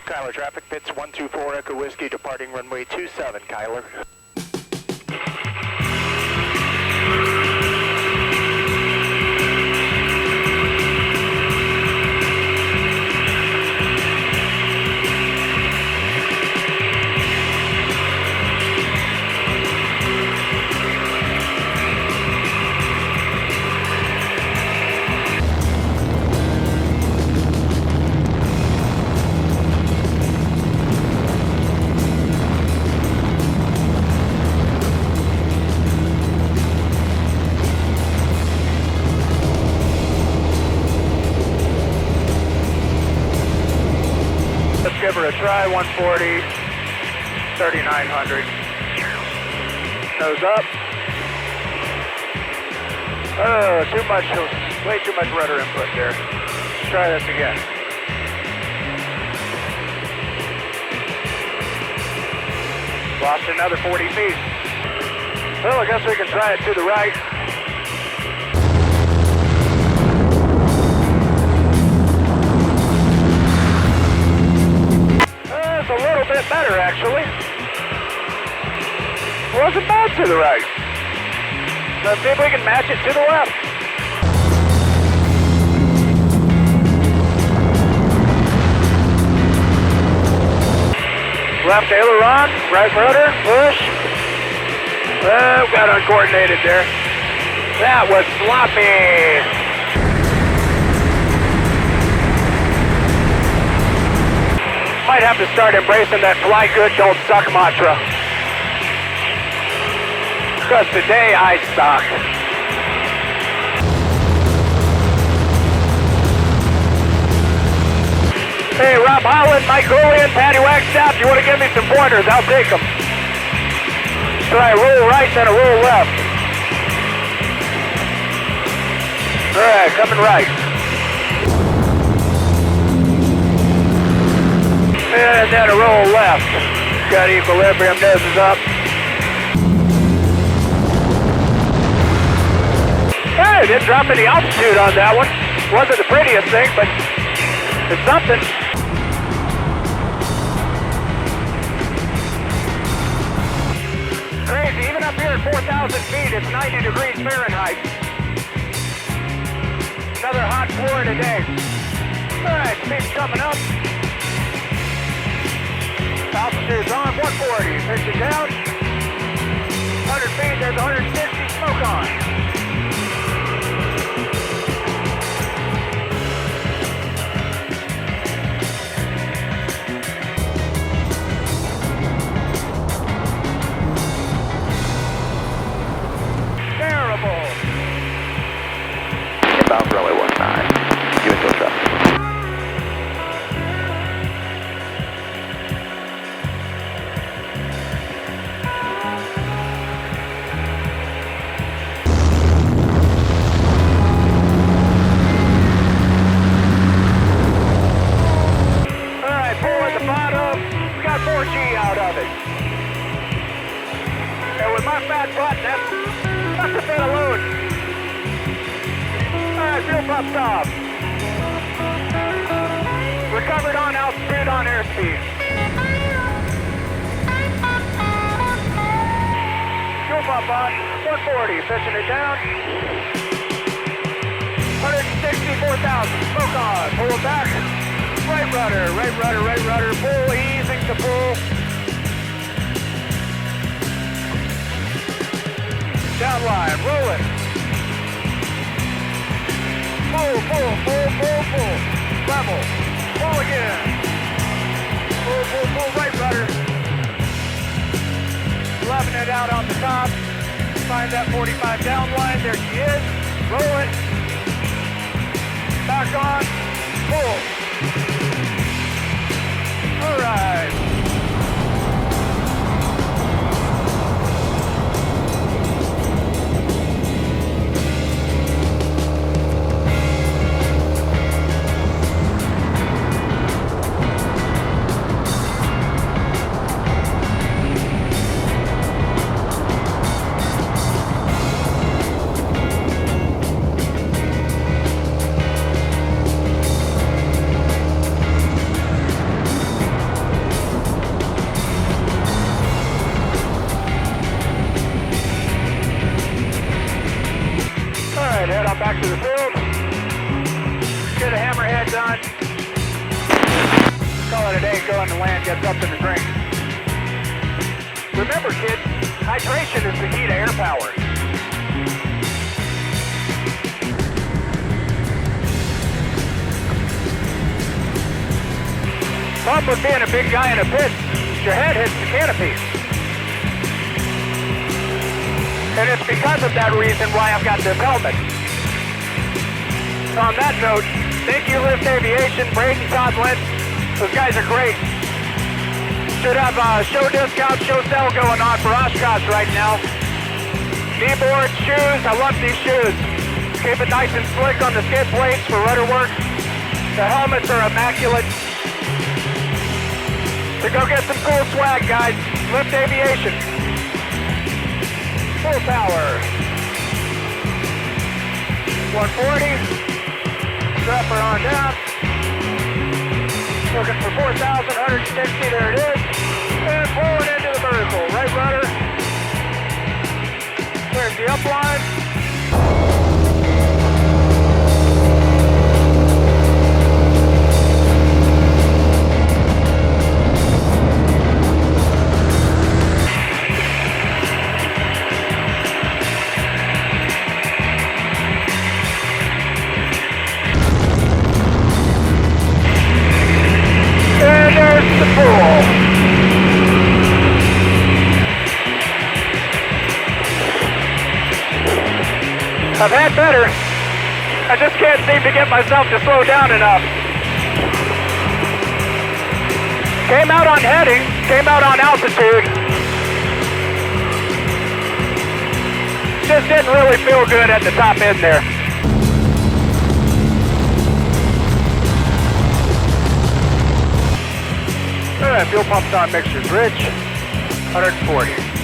Kyler, traffic pits 124 Echo Whiskey, departing runway 27, Kyler. Give her a try, 140, 3900. Nose up. Oh, too much, way too much rudder input there. Let's try this again. Lost another 40 feet. Well, I guess we can try it to the right. A little bit better, actually. Wasn't bad to the right. Let's see if we can match it to the left. Left aileron, right rudder, push. Oh, got uncoordinated there. That was sloppy. Might have to start embracing that fly good, don't suck mantra. Because today I suck. Hey, Rob Holland, Mike Golian, Patty Wagstaff, you want to give me some pointers? I'll take them. Try a roll right, then a roll left. All right, coming right. And then a roll left. Got equilibrium, noses up. Hey, didn't drop any altitude on that one. Wasn't the prettiest thing, but it's something. Crazy, even up here at 4,000 feet, it's 90 degrees Fahrenheit. Another hot Florida day. All right, speed's coming up. Altitude's on, 140, pitch it down. 100 feet, there's 160, smoke on. Terrible. Inbound runway 19, give it to us up. Out of it. And with my fat butt, that's a bit of load. Alright, fuel pump's off. Recovered on altitude on airspeed. Fuel pump on, 140, pitching it down. 164,000, smoke on, pull it back. Right rudder, right rudder, right rudder, pull, easing to pull. Down line, roll it. Pull, pull, pull, pull, pull. Level, pull again. Pull, pull, pull, right rudder. Leveling it out on the top. Find that 45 down line, there she is. Roll it. Back on, pull. All right. back to the field. Get a hammerhead done. Call it a day, go on the land, get something to drink. Remember, kids, hydration is the key to air power. Problem with being a big guy in a pit, your head hits the canopy. And it's because of that reason why I've got this helmet. So on that note, thank you Lift Aviation, Braden, Todd Lynch. Those guys are great. Should have a show discount, show sale going on for Oshkosh right now. Kneeboard, shoes, I love these shoes. Keep it nice and slick on the skid plates for rudder work. The helmets are immaculate. So go get some cool swag, guys. Lift Aviation. Full power. 140. Dropper on down. Looking for 4,160. There it is. And pulling into the vertical. Right rudder. There's the upline. I've had better. I just can't seem to get myself to slow down enough. Came out on heading, came out on altitude. Just didn't really feel good at the top end there. Alright, fuel pumps on, mixtures rich. 140.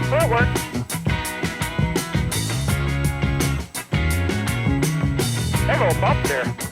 Forward. Big old bump there.